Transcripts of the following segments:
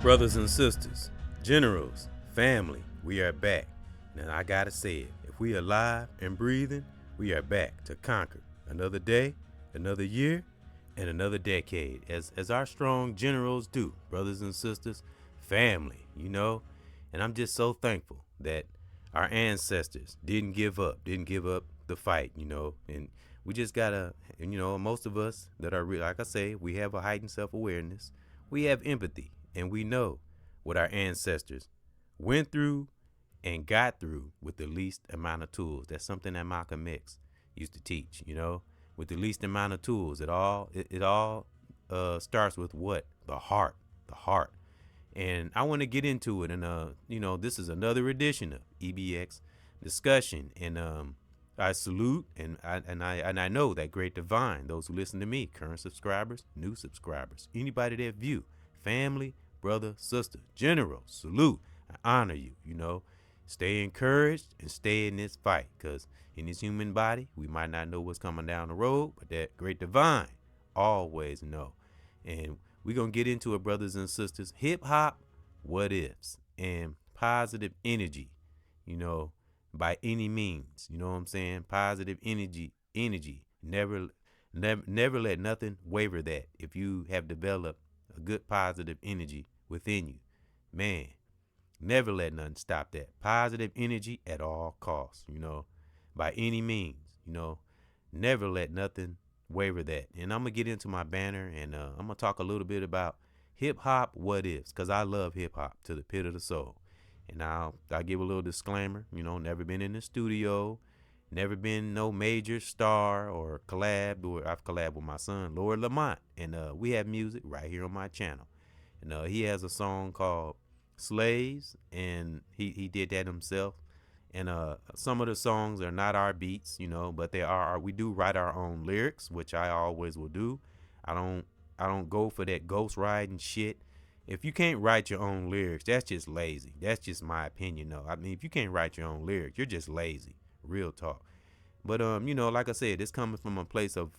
Brothers and sisters, generals, family, we are back. Now I gotta say it, if we are alive and breathing, we are back to conquer another day, another year, and another decade, as our strong generals do, brothers and sisters, family, and I'm just so thankful that our ancestors didn't give up the fight, and we just gotta, most of us that are real, like I say, we have a heightened self-awareness, we have empathy, and we know what our ancestors went through and got through with the least amount of tools. That's something that Malcolm X used to teach, with the least amount of tools. It all starts with what? The heart. And I want to get into it. And, this is another edition of EBX discussion. And I salute and I know that great divine, those who listen to me, current subscribers, new subscribers, anybody that view, family, brother, sister, general, salute. I honor you, Stay encouraged and stay in this fight, because in this human body, we might not know what's coming down the road, but that great divine always know. And we're going to get into it, brothers and sisters. Hip hop, what ifs, and positive energy, by any means. You know what I'm saying? Positive energy. Never let nothing waver that. If you have developed a good positive energy within you, man, never let nothing stop that. Positive energy at all costs, by any means, never let nothing waver that. And I'm going to get into my banner, and I'm going to talk a little bit about hip hop what ifs, because I love hip hop to the pit of the soul. And I'll give a little disclaimer, never been in the studio, never been no major star or collab, or I've collabed with my son, Lord Lamont, and we have music right here on my channel. And he has a song called Slaves, and he did that himself. And some of the songs are not our beats, but we do write our own lyrics, which I always will do. I don't go for that ghost riding shit. If you can't write your own lyrics, that's just lazy. That's just my opinion, though. I mean, if you can't write your own lyrics, you're just lazy. Real talk. But like I said, it's coming from a place of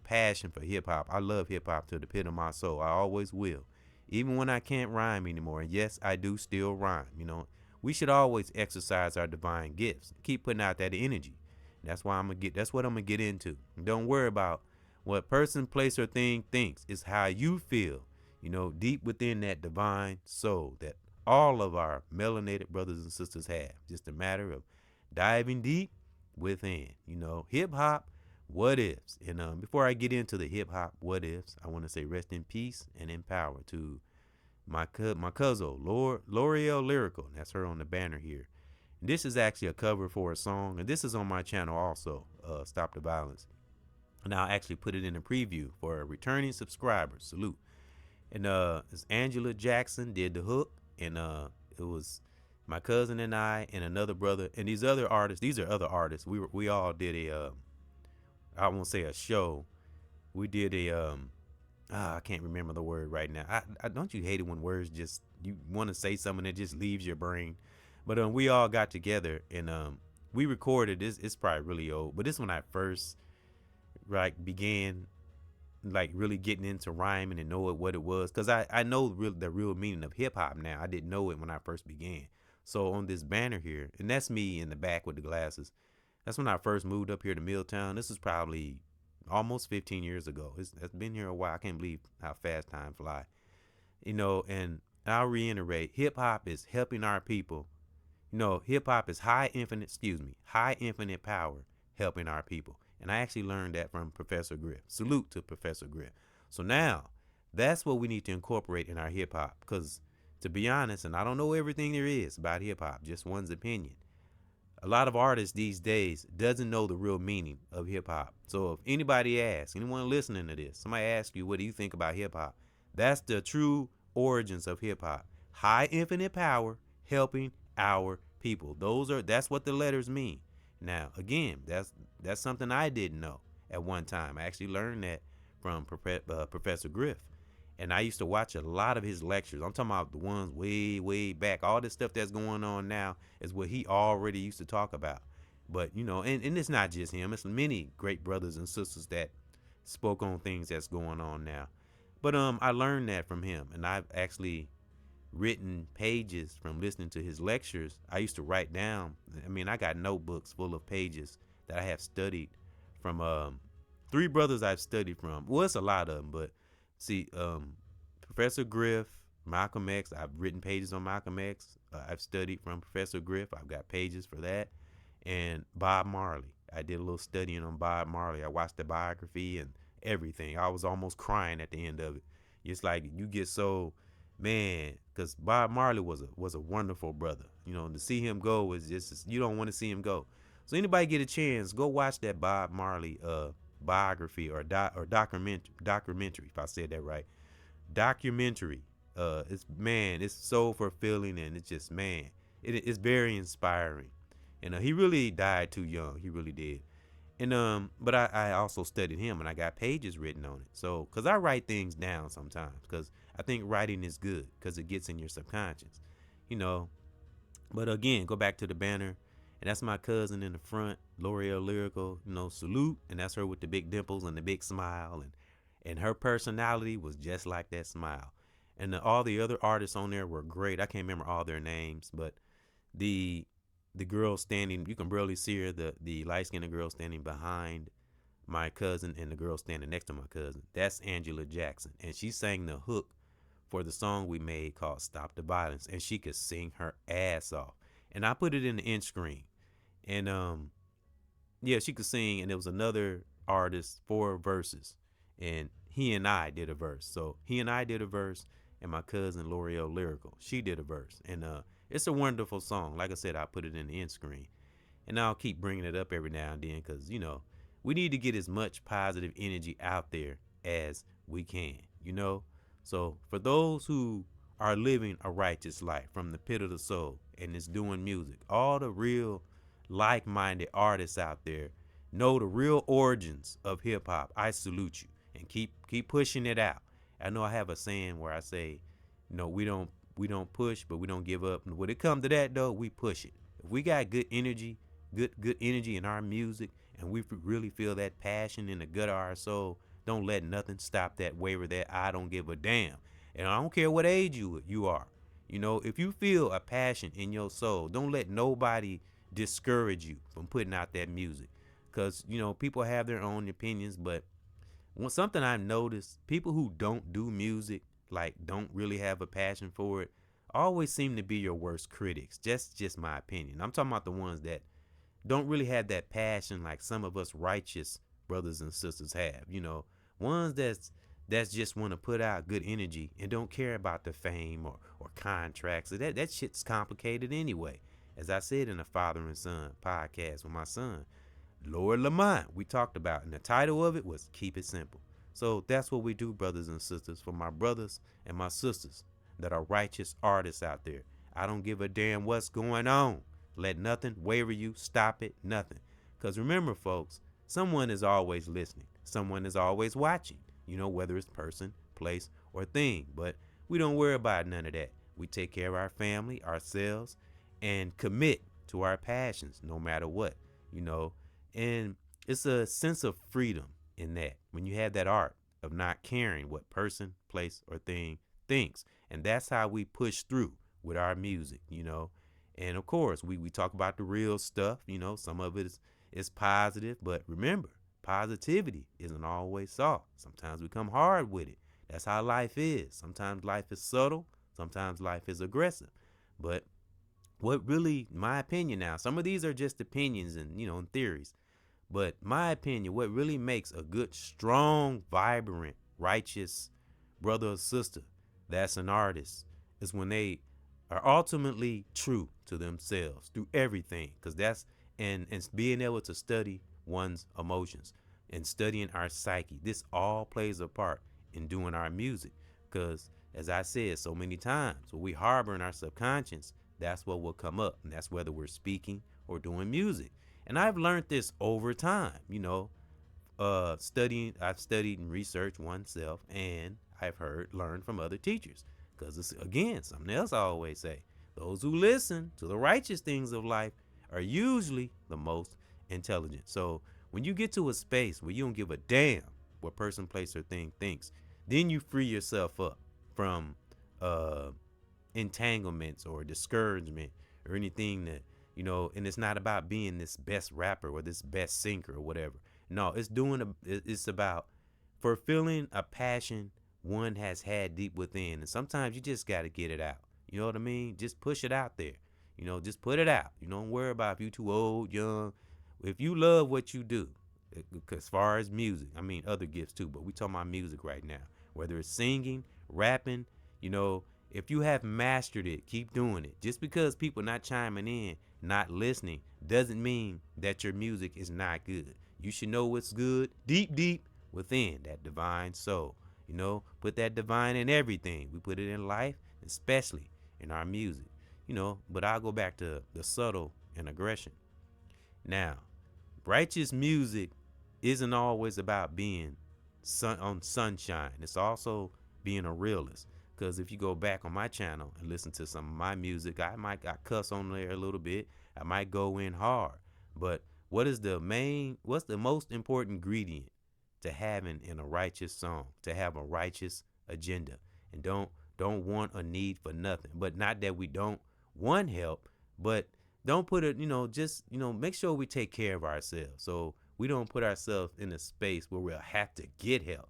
passion for hip hop. I love hip hop to the pit of my soul. I always will. Even when I can't rhyme anymore. And yes, I do still rhyme, We should always exercise our divine gifts. Keep putting out that energy. That's what I'm gonna get into. Don't worry about what person, place, or thing thinks. It's how you feel, deep within that divine soul that all of our melanated brothers and sisters have. Just a matter of diving deep within, hip hop what ifs. And before I get into the hip hop what ifs, I want to say rest in peace and in power to my CUZO, LORYAL Lyrical. That's her on the banner here. And this is actually a cover for a song, and this is on my channel also, Stop the Violence. And I'll actually put it in a preview for a returning subscriber. Salute. And it's Angela Jackson did the hook, and it was my cousin and I and another brother, and these are other artists. We all did a I won't say a show. We did a I can't remember the word right now. I don't you hate it when words just, you want to say something that just leaves your brain. But we all got together, and we recorded this. It's probably really old, but this when I first began really getting into rhyming and know what it was, because I know the real meaning of hip hop now. I didn't know it when I first began. So on this banner here, and that's me in the back with the glasses. That's when I first moved up here to Milltown. This is probably almost 15 years ago. It's been here a while. I can't believe how fast time fly. And I'll reiterate, hip hop is helping our people. Hip hop is high infinite power helping our people. And I actually learned that from Professor Griff. Salute to Professor Griff. So now that's what we need to incorporate in our hip hop, because to be honest, and I don't know everything there is about hip hop, just one's opinion. A lot of artists these days doesn't know the real meaning of hip hop. So if anybody asks, anyone listening to this, somebody asks you, what do you think about hip hop? That's the true origins of hip hop. High infinite power helping our people. That's what the letters mean. Now, again, that's something I didn't know at one time. I actually learned that from Professor Griff. And I used to watch a lot of his lectures. I'm talking about the ones way, way back. All this stuff that's going on now is what he already used to talk about. But, and it's not just him. It's many great brothers and sisters that spoke on things that's going on now. But I learned that from him. And I've actually written pages from listening to his lectures. I used to write down. I mean, I got notebooks full of pages that I have studied from three brothers I've studied from. Well, it's a lot of them, but see, Professor Griff, Malcolm X. I've written pages on Malcolm X. I've studied from Professor Griff. I've got pages for that. And Bob Marley. I did a little studying on Bob Marley. I watched the biography and everything. I was almost crying at the end of it. It's like you get so, man, because Bob Marley was a wonderful brother. You know, to see him go is just, you don't want to see him go. So anybody get a chance, go watch that Bob Marley biography or documentary, if I said that right. Documentary. It's so fulfilling, and it's just, man, it's very inspiring. And he really died too young. He really did. And but I also studied him, and I got pages written on it. So, cause I write things down sometimes, cause I think writing is good, cause it gets in your subconscious, you know. But again, go back to the banner, and that's my cousin in the front, L'Oreal Lyrical. You know, salute, and that's her with the big dimples and the big smile, and her personality was just like that smile. And all the other artists on there were great. I can't remember all their names, but the girl standing, you can barely see her, the light-skinned girl standing behind my cousin and the girl standing next to my cousin, that's Angela Jackson. And she sang the hook for the song we made called Stop the Violence, and she could sing her ass off. And I put it in the end screen. And yeah, she could sing, and there was another artist, 4 verses, and he and I did a verse. So he and I did a verse, and my cousin L'Oreal Lyrical, she did a verse. And it's a wonderful song. Like I said, I put it in the end screen. And I'll keep bringing it up every now and then because, you know, we need to get as much positive energy out there as we can, you know. So for those who are living a righteous life from the pit of the soul and is doing music, all the real like-minded artists out there know the real origins of hip hop. I salute you, and keep pushing it out. I know I have a saying where I say, you know, we don't push, but we don't give up. And when it comes to that, though, we push it. If we got good energy, good energy in our music, and we really feel that passion in the gut of our soul, don't let nothing stop that, waver that. I don't give a damn. And I don't care what age you are. You know, if you feel a passion in your soul, don't let nobody discourage you from putting out that music. Because, you know, people have their own opinions, but something I've noticed, people who don't do music, like don't really have a passion for it, always seem to be your worst critics. Just my opinion. I'm talking about the ones that don't really have that passion like some of us righteous brothers and sisters have. You know, ones that's just want to put out good energy and don't care about the fame or contracts. That shit's complicated anyway. As I said in the Father and Son podcast with my son, Lord Lamont, we talked about, and the title of it was Keep It Simple. So that's what we do, brothers and sisters. For my brothers and my sisters that are righteous artists out there, I don't give a damn what's going on. Let nothing waver you, stop it, nothing. Because remember, folks, someone is always listening. Someone is always watching, you know, whether it's person, place, or thing. But we don't worry about none of that. We take care of our family, ourselves, and commit to our passions no matter what, you know. And it's a sense of freedom in that when you have that art of not caring what person, place, or thing thinks. And that's how we push through with our music, you know. And of course, we talk about the real stuff, you know. Some of it is positive, but remember, positivity isn't always soft. Sometimes we come hard with it. That's how life is. Sometimes life is subtle, sometimes life is aggressive. But what really, my opinion now, some of these are just opinions and, you know, and theories. But my opinion, what really makes a good, strong, vibrant, righteous brother or sister that's an artist is when they are ultimately true to themselves through everything. Because that's, and being able to study one's emotions and studying our psyche. This all plays a part in doing our music. Because as I said so many times, what we harbor in our subconscious, that's what will come up. And that's whether we're speaking or doing music. And I've learned this over time, you know, I've studied and researched oneself, and I've learned from other teachers. Because it's, again, something else I always say, those who listen to the righteous things of life are usually the most intelligent. So when you get to a space where you don't give a damn what person, place, or thing thinks, then you free yourself up from entanglements or discouragement or anything that, and it's not about being this best rapper or this best singer or whatever. No, it's about fulfilling a passion one has had deep within. And sometimes you just got to get it out. You know what I mean? Just push it out there. Just put it out. Don't worry about if you too old, young. If you love what you do, as far as music, I mean other gifts too, but we talking about music right now. Whether it's singing, rapping, if you have mastered it, keep doing it. Just because people not chiming in, not listening, doesn't mean that your music is not good. You should know what's good deep, deep within that divine soul. Put that divine in everything. We put it in life, especially in our music. But I'll go back to the subtle and aggression. Now, righteous music isn't always about being on sunshine. It's also being a realist. Because if you go back on my channel and listen to some of my music, I cuss on there a little bit. I might go in hard. But what's the most important ingredient to having in a righteous song? To have a righteous agenda. And don't want a need for nothing. But not that we don't want help, but don't put it, just, make sure we take care of ourselves. So we don't put ourselves in a space where we'll have to get help,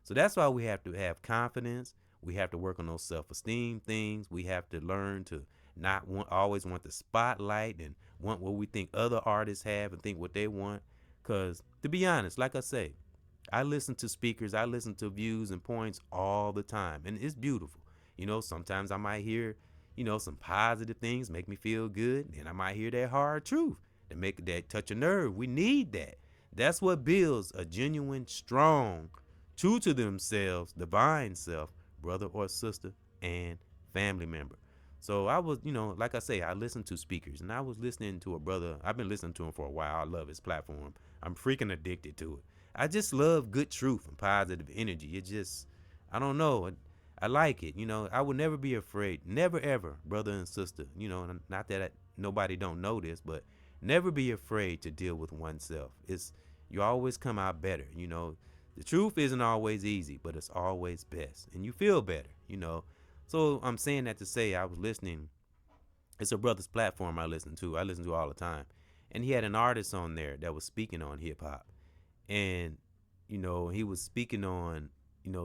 So that's why we have to have confidence. We have to work on those self-esteem things. We have to learn to not always want the spotlight and want what we think other artists have and think what they want. Because to be honest, like I say, I listen to speakers, I listen to views and points all the time, and it's beautiful. Sometimes I might hear, some positive things make me feel good, and I might hear that hard truth that touch a nerve. We need that. That's what builds a genuine, strong, true to themselves, divine self, brother or sister, and family member. So I was, like I say, I listen to speakers, and I was listening to a brother. I've been listening to him for a while. I love his platform. I'm freaking addicted to it. I just love good truth and positive energy. It just, I don't know. I like it. I would never be afraid. Never, ever, brother and sister. Not that nobody don't know this, but never be afraid to deal with oneself. You always come out better. The truth isn't always easy, but it's always best. And you feel better, So I'm saying that to say I was listening. It's a brother's platform I listen to all the time. And he had an artist on there that was speaking on hip hop. And, he was speaking on,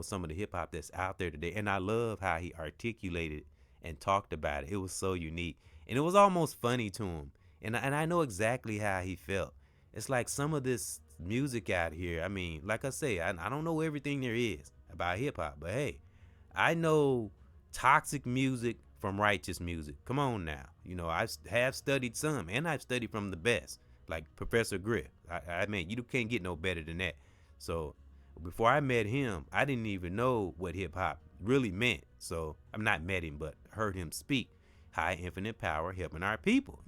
some of the hip hop that's out there today. And I love how he articulated and talked about it. It was so unique. And it was almost funny to him. And I know exactly how he felt. It's like some of this music out here. I mean, like I say, I don't know everything there is about hip hop. But hey, I know toxic music from righteous music. Come on now. I have studied some, and I've studied from the best, like Professor Griff. I mean, you can't get no better than that. So before I met him, I didn't even know what hip hop really meant. So I'm not met him, but heard him speak. High infinite power helping our people.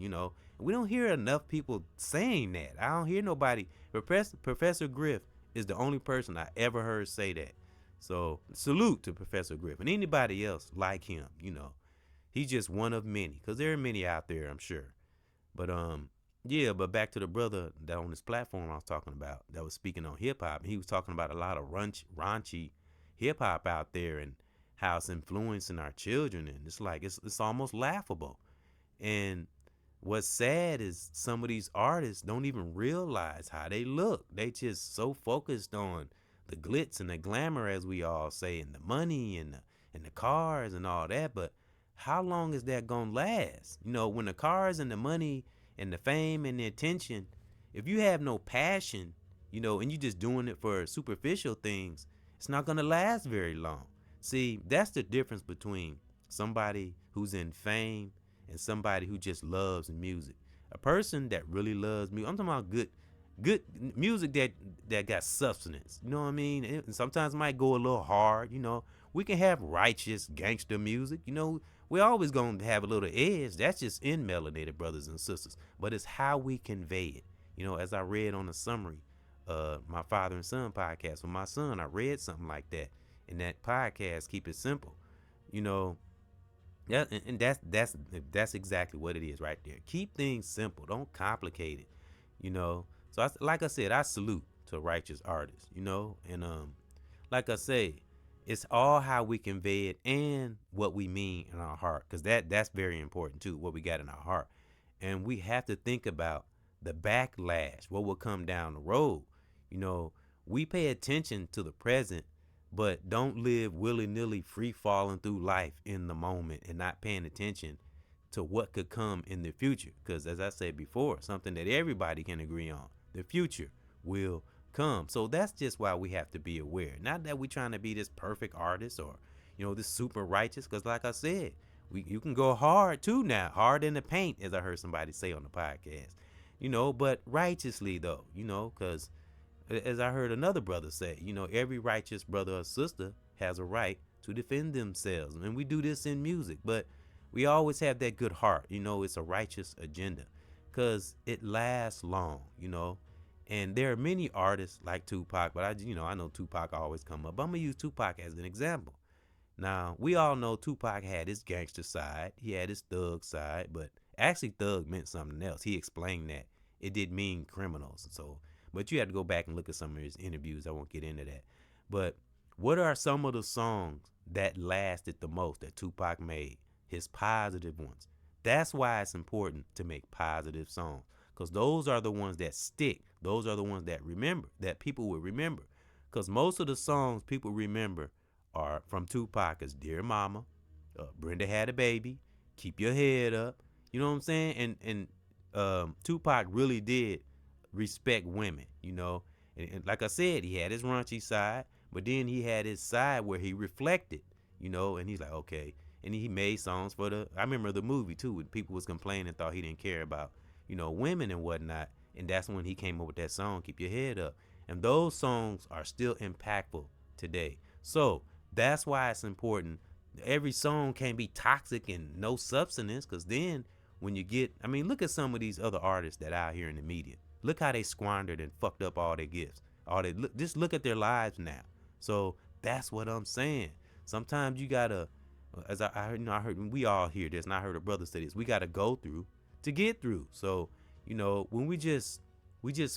We don't hear enough people saying that. I don't hear nobody. Professor Griff is the only person I ever heard say that. So salute to Professor Griff and anybody else like him. He's just one of many, because there are many out there, I'm sure. But yeah, but back to the brother that on this platform I was talking about that was speaking on hip hop. He was talking about a lot of raunchy hip hop out there and how it's influencing our children, and it's like it's almost laughable. And what's sad is some of these artists don't even realize how they look. They just so focused on the glitz and the glamour, as we all say, and the money and the cars and all that. But how long is that gonna last? When the cars and the money and the fame and the attention, if you have no passion, and you just doing it for superficial things, it's not gonna last very long. See, that's the difference between somebody who's in fame and somebody who just loves music. A person that really loves music, I'm talking about good music that got substance. You know what I mean? And sometimes it might go a little hard. We can have righteous gangster music. We always gonna have a little edge. That's just in melanated, brothers and sisters. But it's how we convey it. As I read on the summary, my father and son podcast with my son, I read something like that in that podcast. Keep it simple. Yeah, and that's exactly what it is right there. Keep things simple. Don't complicate it. So like I said, I salute to righteous artists. And like I say, It's all how we convey it and what we mean in our heart, because that's very important too, what we got in our heart. And we have to think about the backlash, what will come down the road. You know, we pay attention to the present, but don't live willy-nilly free falling through life in the moment and not paying attention to what could come in the future. Because as I said before, something that everybody can agree on, the future will come. So that's just why we have to be aware. Not that we're trying to be this perfect artist or, this super righteous. Because like I said, you can go hard too now, hard in the paint, as I heard somebody say on the podcast. But righteously though, because as I heard another brother say, every righteous brother or sister has a right to defend themselves. And we do this in music, but we always have that good heart. It's a righteous agenda because it lasts long, And there are many artists like Tupac, but I know Tupac always come up. But I'm going to use Tupac as an example. Now, we all know Tupac had his gangster side. He had his thug side, but actually thug meant something else. He explained that. It didn't mean criminals. But you have to go back and look at some of his interviews. I won't get into that. But what are some of the songs that lasted the most that Tupac made? His positive ones. That's why it's important to make positive songs, because those are the ones that stick. Those are the ones that people will remember. Because most of the songs people remember are from Tupac as Dear Mama, Brenda Had a Baby, Keep Your Head Up. You know what I'm saying? And Tupac really did respect women, And like I said, he had his raunchy side, but then he had his side where he reflected, and he's like, okay. And he made songs I remember the movie too, when people was complaining, thought he didn't care about, women and whatnot. And that's when he came up with that song, Keep Your Head Up. And those songs are still impactful today. So that's why it's important. Every song can't be toxic and no substance, because then when you look at some of these other artists that out here in the media. Look how they squandered and fucked up all their gifts. Just look at their lives now. So that's what I'm saying. Sometimes you gotta, as I heard, we all hear this, and I heard a brother say this. We gotta go through to get through. So when we just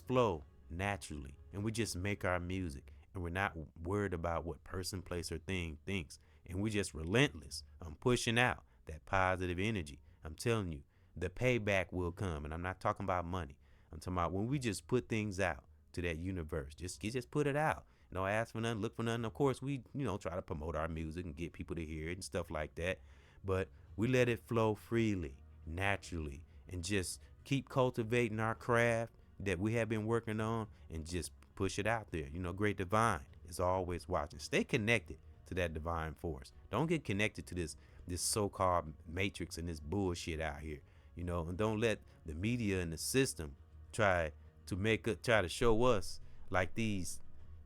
flow naturally, and we just make our music, and we're not worried about what person, place, or thing thinks, and we just relentless. I'm pushing out that positive energy. I'm telling you, the payback will come, and I'm not talking about money. I'm talking about when we just put things out to that universe. Just put it out. No ask for nothing, look for nothing. Of course, we try to promote our music and get people to hear it and stuff like that. But we let it flow freely, naturally, and just keep cultivating our craft that we have been working on, and just push it out there. Great Divine is always watching. Stay connected to that divine force. Don't get connected to this so-called matrix and this bullshit out here. And don't let the media and the system try to show us like these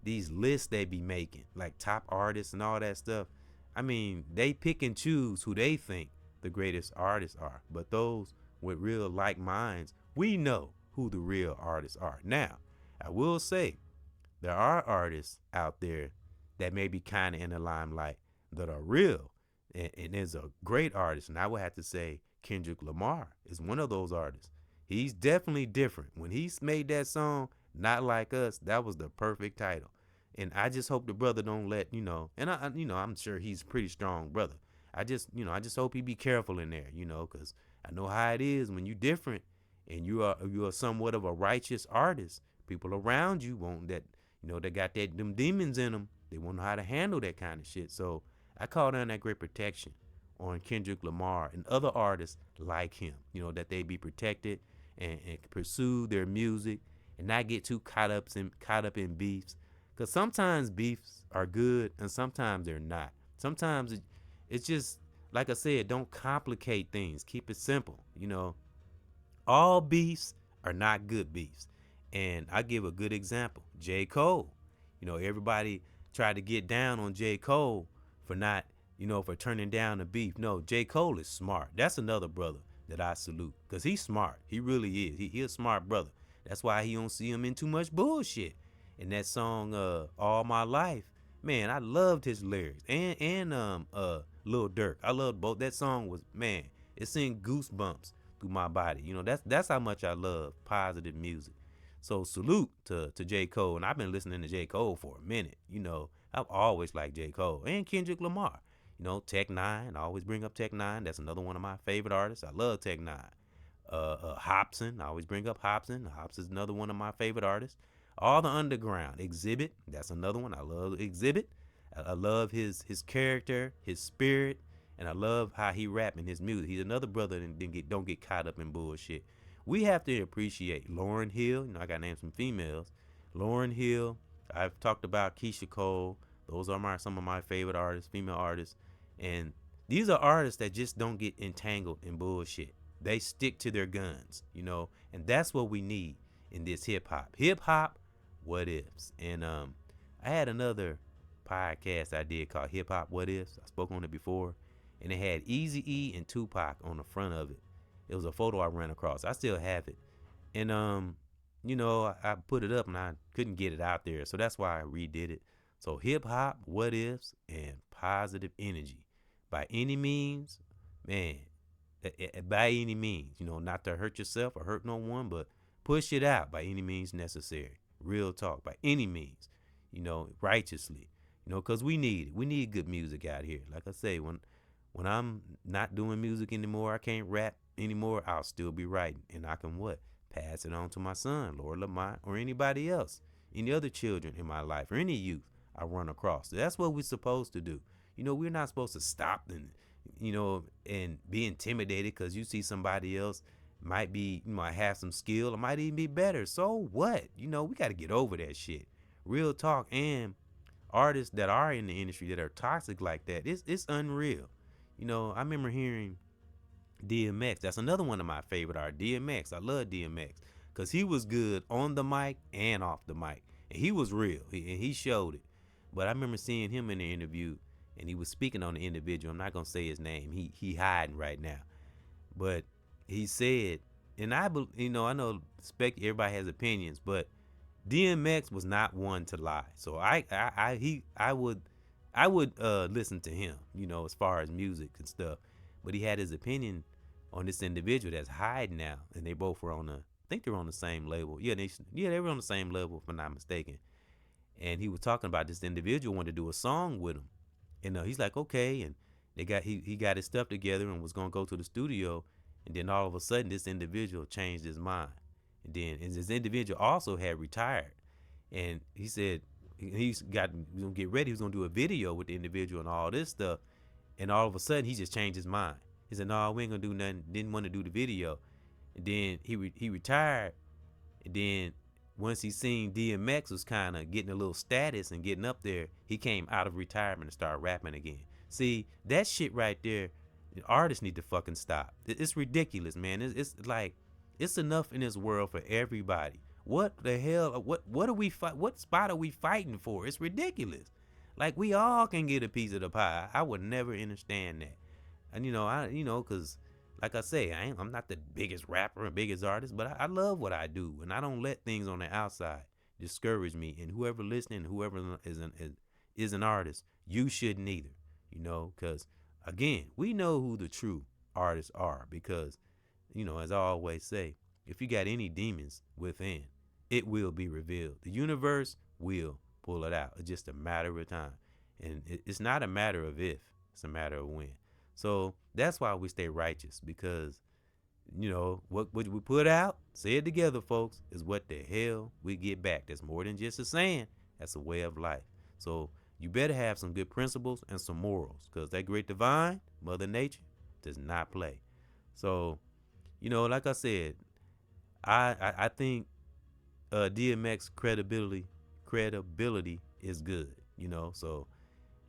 lists they be making, like top artists and all that stuff. They pick and choose who they think the greatest artists are, but those with real like minds, we know who the real artists are. Now, I will say there are artists out there that may be kind of in the limelight that are real, and is a great artist, and I would have to say Kendrick Lamar is one of those artists. He's definitely different. When he's made that song, Not Like Us, that was the perfect title. And I just hope the brother don't let, and I'm sure he's a pretty strong brother. I just hope he be careful in there, because I know how it is when you different and you are somewhat of a righteous artist. People around you won't that, they got them demons in them. They won't know how to handle that kind of shit. So I call down that great protection on Kendrick Lamar and other artists like him, that they be protected and pursue their music and not get too caught up in beefs. Because sometimes beefs are good and sometimes they're not. Sometimes it's just, like I said, don't complicate things. Keep it simple. All beefs are not good beefs. And I give a good example. J. Cole. Everybody tried to get down on J. Cole for not, for turning down the beef. No, J. Cole is smart. That's another brother that I salute, because he's smart. He really is. He a smart brother. That's why he don't see him in too much bullshit. And that song, All My Life, man, I loved his lyrics. And Lil Durk. I loved both. That song was, man, it sent goosebumps through my body. That's how much I love positive music. So salute to J. Cole. And I've been listening to J. Cole for a minute. I've always liked J. Cole and Kendrick Lamar. You know, Tech Nine. I always bring up Tech Nine. That's another one of my favorite artists. I love Tech Nine. Hobson. I always bring up Hobson. Hobson's another one of my favorite artists. All the underground. Exhibit. That's another one. I love Exhibit. I love his character, his spirit, and I love how he rap in his music. He's another brother that don't get caught up in bullshit. We have to appreciate Lauryn Hill. You know, I got to name some females. Lauryn Hill. I've talked about Keisha Cole. Those are some of my favorite artists, female artists. And these are artists that just don't get entangled in bullshit. They stick to their guns, you know, and that's what we need in this hip hop. Hip hop, what ifs. And I had another podcast I did called Hip Hop What Ifs. I spoke on it before, and it had Eazy-E and Tupac on the front of it. It was a photo I ran across. I still have it, and you know, I put it up and I couldn't get it out there, so that's why I redid it. So Hip Hop What Ifs and Positive Energy, by any means, man. By any means, you know, not to hurt yourself or hurt no one, but push it out by any means necessary. Real talk, by any means, you know, righteously. You know, because we need it. We need good music out here. Like I say, when I'm not doing music anymore, I can't rap anymore, I'll still be writing. And I can what? Pass it on to my son, Lord Lamont, or anybody else, any other children in my life, or any youth I run across. So that's what we're supposed to do. You know, we're not supposed to stop and, you know, and be intimidated because you see somebody else might be, you might have some skill or might even be better. So what? You know, we got to get over that shit. Real talk. And artists that are in the industry that are toxic like that, it's unreal. You know, I remember hearing DMX. That's another one of my favorite artists. DMX. I love DMX because he was good on the mic and off the mic. And he was real. And he showed it. But I remember seeing him in the interview, and he was speaking on the individual. I'm not gonna say his name. He hiding right now. But he said, and you know, I know everybody has opinions, but DMX was not one to lie. So I would listen to him, you know, as far as music and stuff. But he had his opinion on this individual that's hiding now, and they both were I think they were on the same label. Yeah, they were on the same level, if I'm not mistaken. And he was talking about this individual wanted to do a song with him, and he's like, okay, and he got his stuff together and was gonna go to the studio, and then all of a sudden this individual changed his mind, and this individual also had retired, and he said he was gonna get ready, he was gonna do a video with the individual and all this stuff, and all of a sudden he just changed his mind. He said, no, we ain't gonna do nothing, didn't want to do the video, and then he retired, and then once he seen DMX was kind of getting a little status and getting up there, he came out of retirement and started rapping again. See, that shit right there, artists need to fucking stop. It's ridiculous, man. It's like, it's enough in this world for everybody. What the hell? What are we fight? What spot are we fighting for? It's ridiculous. Like, we all can get a piece of the pie. I would never understand that. And cause like I say, I'm not the biggest rapper or biggest artist, but I love what I do, and I don't let things on the outside discourage me. And whoever listening, whoever is an artist, you shouldn't either, you know, because again, we know who the true artists are because, you know, as I always say, if you got any demons within, it will be revealed. The universe will pull it out. It's just a matter of time, and it's not a matter of if, it's a matter of when. So that's why we stay righteous, because, you know, what we put out, say it together, folks, is what the hell we get back. That's more than just a saying. That's a way of life. So you better have some good principles and some morals, because that great divine, Mother Nature, does not play. So, you know, like I said, I think DMX credibility is good, you know, so.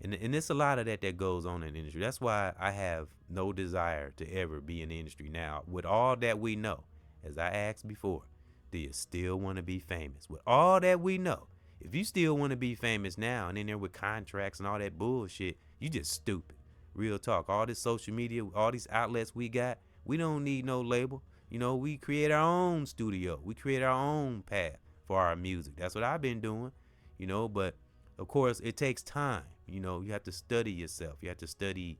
And it's a lot of that goes on in the industry. That's why I have no desire to ever be in the industry now. With all that we know, as I asked before, do you still want to be famous? With all that we know, if you still want to be famous now and in there with contracts and all that bullshit, you just stupid. Real talk. All this social media, all these outlets we got, we don't need no label. You know, we create our own studio. We create our own path for our music. That's what I've been doing, you know, but of course it takes time. You know, you have to study yourself. You have to study,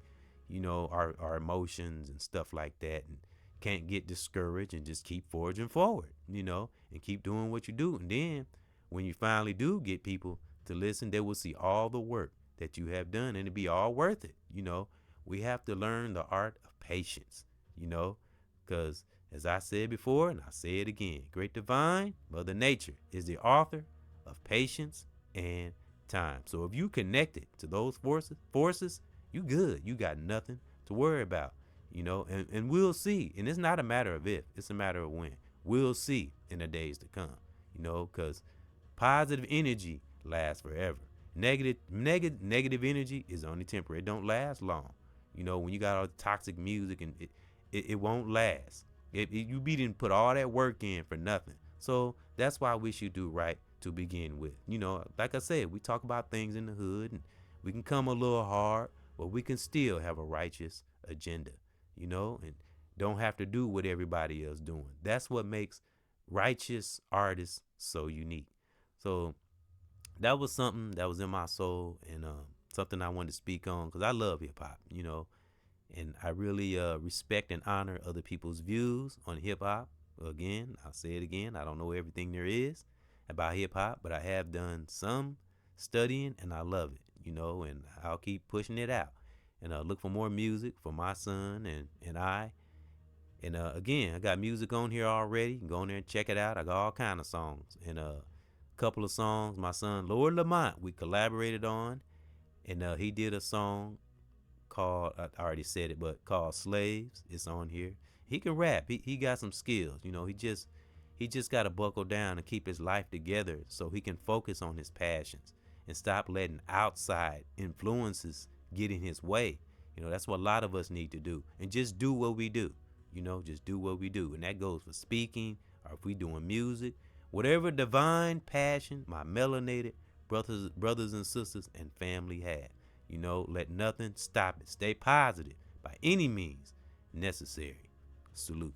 you know, our emotions and stuff like that, and can't get discouraged and just keep forging forward, you know, and keep doing what you do. And then when you finally do get people to listen, they will see all the work that you have done, and it'll be all worth it. We have to learn the art of patience, because as I said before, and I say it again, great divine Mother Nature is the author of patience and time. So if you connected to those forces, you good. You got nothing to worry about, and we'll see. And it's not a matter of if, it's a matter of when. We'll see in the days to come, because positive energy lasts forever. Negative energy is only temporary. It don't last long. When you got all the toxic music, and it won't last. You didn't put all that work in for nothing. So that's why we should do right to begin with. Like I said, we talk about things in the hood, and we can come a little hard, but we can still have a righteous agenda, and don't have to do what everybody else doing. That's what makes righteous artists so unique. So that was something that was in my soul, and something I wanted to speak on, because I love hip hop, and I really respect and honor other people's views on hip hop. Again, I'll say it again. I don't know everything there is about hip hop, but I have done some studying, and I love it, and I'll keep pushing it out, and look for more music for my son and I. And again, I got music on here already. You can go on there and check it out. I got all kind of songs, and a couple of songs my son Lord Lamont, we collaborated on, and he did a song called, I already said it, but called Slaves. It's on here. He can rap. He got some skills. He just got to buckle down and keep his life together so he can focus on his passions and stop letting outside influences get in his way. That's what a lot of us need to do, and just do what we do. Just do what we do, and that goes for speaking, or if we doing music, whatever divine passion my melanated brothers and sisters and family have. Let nothing stop it. Stay positive by any means necessary. Salute.